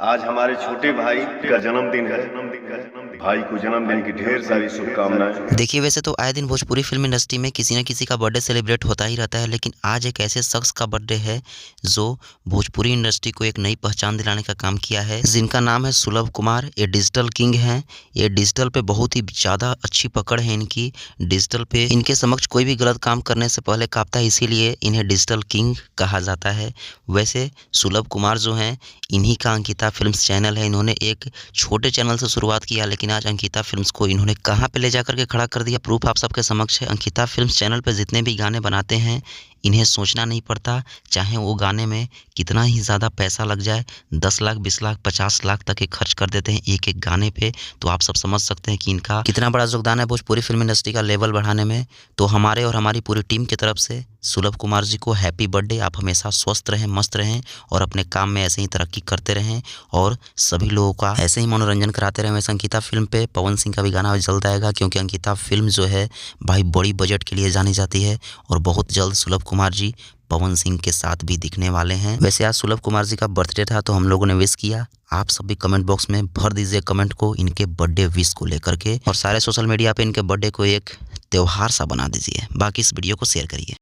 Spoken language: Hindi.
आज हमारे छोटे भाई का जन्मदिन है। भाई को जन्मदिन की ढेर सारी शुभकामनाएं। देखिए, वैसे तो आए दिन भोजपुरी फ़िल्म इंडस्ट्री में किसी न किसी का बर्थडे सेलिब्रेट होता ही रहता है, लेकिन आज एक ऐसे शख्स का बर्थडे है, जो भोजपुरी इंडस्ट्री को एक नई पहचान दिलाने का काम किया है, जिनका नाम है सुलभ कुमार। ये डिजिटल किंग हैं। ये डिजिटल पे बहुत ही ज़्यादा अच्छी पकड़ है इनकी। डिजिटल पे इनके समक्ष कोई भी गलत काम करने से पहले काँपता है, इसीलिए इन्हें डिजिटल किंग कहा जाता है। वैसे सुलभ कुमार जो हैं, इन्हीं का अंकिता फ़िल्म्स चैनल है। इन्होंने एक छोटे चैनल से शुरुआत किया, लेकिन आज अंकिता फ़िल्म्स को इन्होंने कहाँ पे ले जाकर के खड़ा कर दिया, प्रूफ़ आप सबके समक्ष है। अंकिता फ़िल्म्स चैनल पे जितने भी गाने बनाते हैं, इन्हें सोचना नहीं पड़ता, चाहे वो गाने में कितना ही ज़्यादा पैसा लग जाए, 10 लाख, 20 लाख, 50 लाख तक के खर्च कर देते हैं एक-एक गाने पे। तो आप सब समझ सकते हैं कि इनका कितना बड़ा योगदान है भोजपुरी फ़िल्म इंडस्ट्री का लेवल बढ़ाने में। तो हमारे और हमारी पूरी टीम की तरफ से सुलभ कुमार जी को हैप्पी बर्थडे। आप हमेशा स्वस्थ रहें, मस्त रहें और अपने काम में ऐसे ही तरक्की करते रहें और सभी लोगों का ऐसे ही मनोरंजन कराते रहें। वैसे अंकिता फ़िल्म पे पवन सिंह का भी गाना जल्द आएगा, क्योंकि अंकिता फ़िल्म जो है भाई बड़ी बजट के लिए जानी जाती है और बहुत जल्द सुलभ कुमार जी पवन सिंह के साथ भी दिखने वाले हैं। वैसे आज सुलभ कुमार जी का बर्थडे था, तो हम लोगों ने विश किया। आप सब भी कमेंट बॉक्स में भर दीजिए कमेंट को इनके बर्थडे विश को लेकर के, और सारे सोशल मीडिया पे इनके बर्थडे को एक त्योहार सा बना दीजिए। बाकी इस वीडियो को शेयर करिए।